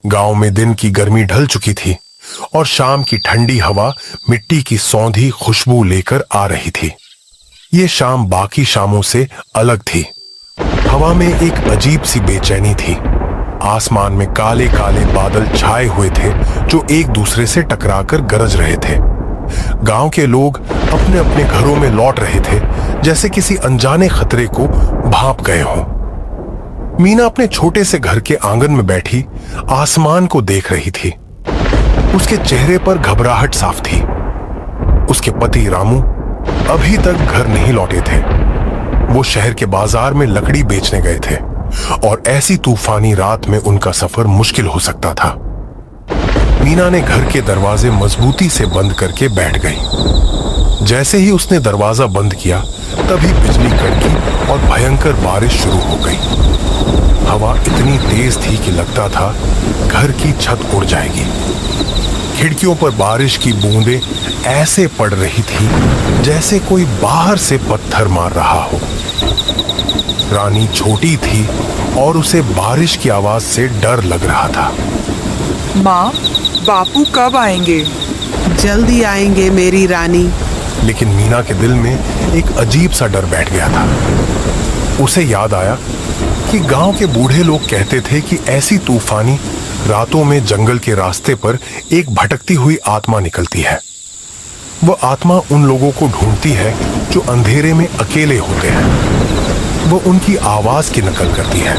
गांव में दिन की गर्मी ढल चुकी थी और शाम की ठंडी हवा मिट्टी की सौंधी खुशबू लेकर आ रही थी। ये शाम बाकी शामों से अलग थी। हवा में एक अजीब सी बेचैनी थी। आसमान में काले काले बादल छाए हुए थे जो एक दूसरे से टकराकर गरज रहे थे। गांव के लोग अपने अपने घरों में लौट रहे थे, जैसे किसी अनजाने खतरे को भांप गए हों। मीना अपने छोटे से घर के आंगन में बैठी आसमान को देख रही थी। उसके चेहरे पर घबराहट साफ थी। उसके पति रामू अभी तक घर नहीं लौटे थे। वो शहर के बाजार में लकड़ी बेचने गए थे और ऐसी तूफानी रात में उनका सफर मुश्किल हो सकता था। मीना ने घर के दरवाजे मजबूती से बंद करके बैठ गई। जैसे ही उसने दरवाजा बंद किया तभी बिजली कड़की और भयंकर बारिश शुरू हो गई। हवा इतनी तेज थी कि लगता था घर की छत उड़ जाएगी। खिड़कियों पर बारिश की बूंदें ऐसे पड़ रही थी जैसे कोई बाहर से पत्थर मार रहा हो। रानी छोटी थी और उसे बारिश की आवाज से डर लग रहा था। माँ, बापू कब आएंगे? जल्दी आएंगे मेरी रानी। लेकिन मीना के दिल में एक अजीब सा डर बैठ गया था। उसे याद आया कि गांव के बूढ़े लोग कहते थे कि ऐसी तूफानी रातों में जंगल के रास्ते पर एक भटकती हुई आत्मा निकलती है। वह आत्मा उन लोगों को ढूंढती है जो अंधेरे में अकेले होते हैं। वह उनकी आवाज की नकल करती है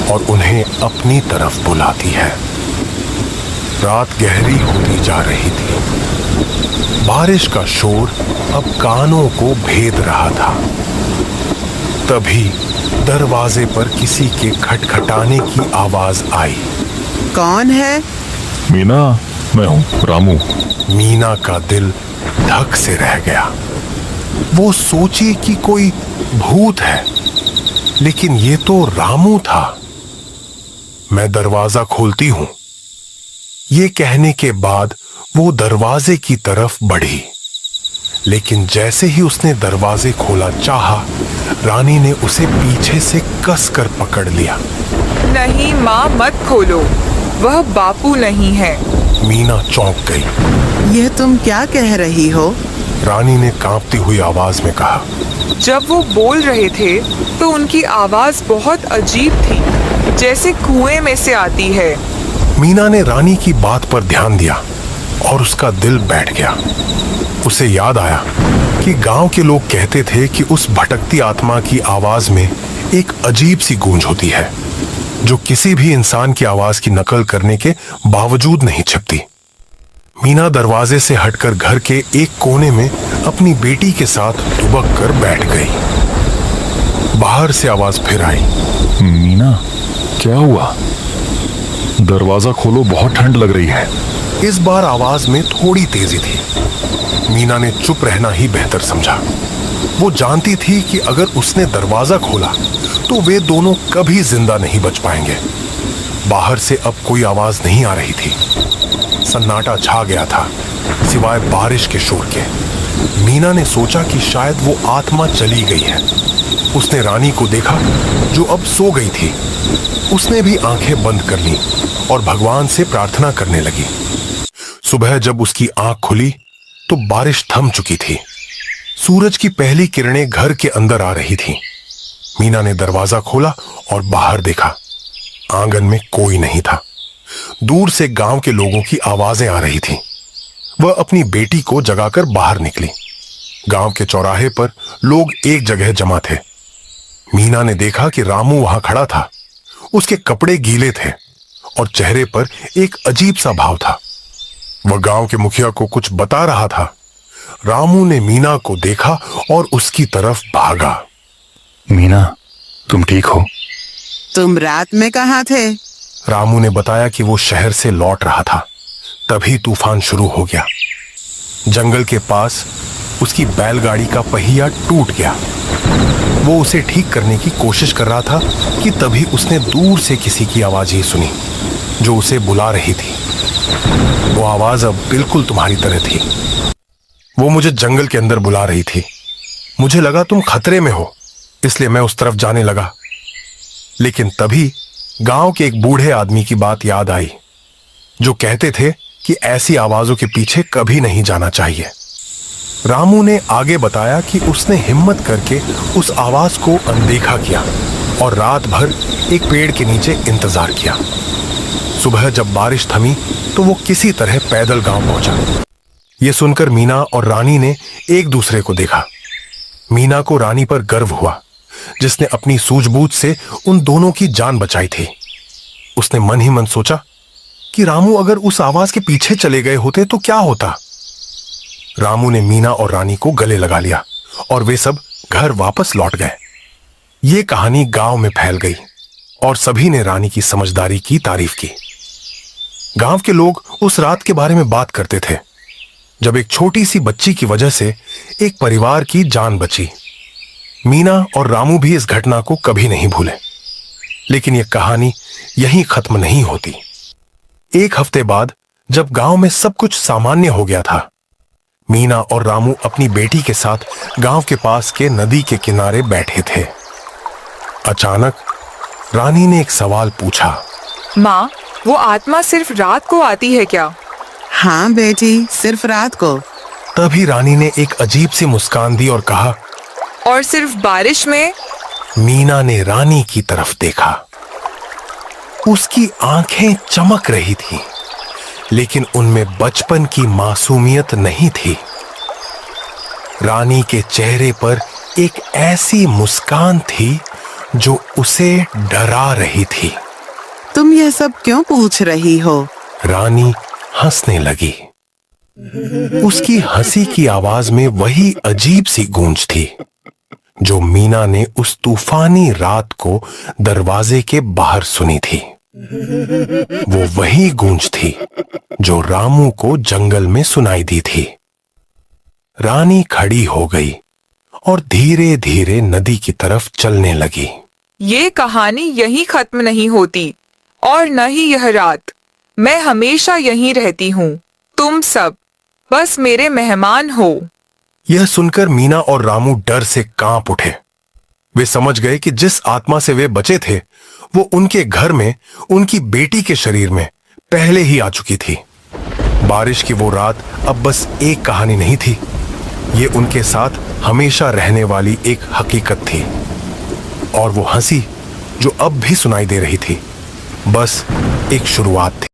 और उन्हें अपनी तरफ बुलाती है। रात गहरी होती जा रही थी। बारिश का शोर अब कानों को भेद रहा था। तभी दरवाजे पर किसी के खटखटाने की आवाज आई। कौन है? मीना, मैं हूँ रामू। मीना का दिल धक से रह गया। वो सोची कि कोई भूत है, लेकिन ये तो रामू था। मैं दरवाजा खोलती हूं, ये कहने के बाद वो दरवाजे की तरफ बढ़ी। लेकिन जैसे ही उसने दरवाजे खोला चाहा, रानी ने उसे पीछे से कसकर पकड़ लिया। नहीं माँ, मत खोलो, वह बापू नहीं है। मीना चौंक गई। यह तुम क्या कह रही हो? रानी ने कांपती हुई आवाज में कहा। जब वो बोल रहे थे तो उनकी आवाज बहुत अजीब थी, जैसे कुएं में से आती है। मीना ने रानी की बात पर ध्यान दिया और उसका दिल बैठ गया। उसे याद आया कि गांव के लोग कहते थे कि उस भटकती आत्मा की आवाज में एक अजीब सी गूंज होती है जो किसी भी इंसान की आवाज की नकल करने के बावजूद नहीं छिपती। मीना दरवाजे से हटकर घर के एक कोने में अपनी बेटी के साथ दुबक कर बैठ गई। बाहर से आवाज फिर आई। मीना, क्या हुआ? दरवाजा खोलो, बहुत ठंड लग रही है। इस बार आवाज में थोड़ी तेजी थी। मीना ने चुप रहना ही बेहतर समझा। वो जानती थी कि अगर उसने दरवाजा खोला तो वे दोनों कभी जिंदा नहीं बच पाएंगे। बाहर से अब कोई आवाज नहीं आ रही थी। सन्नाटा छा गया था, सिवाय बारिश के शोर के। मीना ने सोचा कि शायद वो आत्मा चली गई है। उसने रानी को देखा जो अब सो गई थी। उसने भी आंखें बंद कर ली और भगवान से प्रार्थना करने लगी। सुबह जब उसकी आंख खुली तो बारिश थम चुकी थी। सूरज की पहली किरणें घर के अंदर आ रही थीं। मीना ने दरवाजा खोला और बाहर देखा। आंगन में कोई नहीं था। दूर से गांव के लोगों की आवाजें आ रही थीं। वह अपनी बेटी को जगाकर बाहर निकली। गांव के चौराहे पर लोग एक जगह जमा थे। मीना ने देखा कि रामू वहां खड़ा था। उसके कपड़े गीले थे और चेहरे पर एक अजीब सा भाव था। वह गांव के मुखिया को कुछ बता रहा था। रामू ने मीना को देखा और उसकी तरफ भागा। मीना, तुम ठीक हो? तुम रात में कहाँ थे? रामू ने बताया कि वो शहर से लौट रहा था। तभी तूफान शुरू हो गया। जंगल के पास उसकी बैलगाड़ी का पहिया टूट गया। वो उसे ठीक करने की कोशिश कर रहा था कि तभी उसने दूर से किसी की आवाज ही सुनी जो उसे बुला रही थी। वो आवाज अब बिल्कुल तुम्हारी तरह थी। वो मुझे जंगल के अंदर बुला रही थी। मुझे लगा तुम खतरे में हो, इसलिए मैं उस तरफ जाने लगा। लेकिन तभी गांव के एक बूढ़े आदमी की बात याद आई। जो कहते थे कि ऐसी आवाजों के पीछे कभी नहीं जाना चाहिए। रामू ने आगे बताया कि उसने हिम्मत करके उस आवाज को अनदेखा किया और रात भर एक पेड़ के नीचे इंतजार किया। सुबह जब बारिश थमी तो वो किसी तरह पैदल गांव पहुंचा। ये सुनकर मीना और रानी ने एक दूसरे को देखा। मीना को रानी पर गर्व हुआ, जिसने अपनी सूझबूझ से उन दोनों की जान बचाई थी। उसने मन ही मन सोचा कि रामू अगर उस आवाज के पीछे चले गए होते तो क्या होता। रामू ने मीना और रानी को गले लगा लिया और वे सब घर वापस लौट गए। ये कहानी गांव में फैल गई और सभी ने रानी की समझदारी की तारीफ की। गांव के लोग उस रात के बारे में बात करते थे जब एक छोटी सी बच्ची की वजह से एक परिवार की जान बची। मीना और रामू भी इस घटना को कभी नहीं भूले। लेकिन यह कहानी यहीं खत्म नहीं होती। एक हफ्ते बाद जब गांव में सब कुछ सामान्य हो गया था, मीना और रामू अपनी बेटी के साथ गांव के पास के नदी के किनारे बैठे थे। अचानक रानी ने एक सवाल पूछा। माँ, वो आत्मा सिर्फ रात को आती है क्या? हाँ बेटी, सिर्फ रात को। तभी रानी ने एक अजीब सी मुस्कान दी और कहा, और सिर्फ बारिश में? मीना ने रानी की तरफ देखा। उसकी आंखें चमक रही थी, लेकिन उनमें बचपन की मासूमियत नहीं थी। रानी के चेहरे पर एक ऐसी मुस्कान थी जो उसे डरा रही थी। तुम यह सब क्यों पूछ रही हो? रानी हंसने लगी। उसकी हंसी की आवाज में वही अजीब सी गूंज थी जो मीना ने उस तूफानी रात को दरवाजे के बाहर सुनी थी। वो वही गूंज थी जो रामू को जंगल में सुनाई दी थी। रानी खड़ी हो गई और धीरे धीरे नदी की तरफ चलने लगी। ये कहानी यहीं खत्म नहीं होती और न ही यह रात। मैं हमेशा यहीं रहती हूँ। तुम सब बस मेरे मेहमान हो। यह सुनकर मीना और रामू डर से कांप उठे। वे समझ गए कि जिस आत्मा से वे बचे थे वो उनके घर में उनकी बेटी के शरीर में पहले ही आ चुकी थी। बारिश की वो रात अब बस एक कहानी नहीं थी, ये उनके साथ हमेशा रहने वाली एक हकीकत थी। और वो हंसी जो अब भी सुनाई दे रही थी बस एक शुरुआत थी।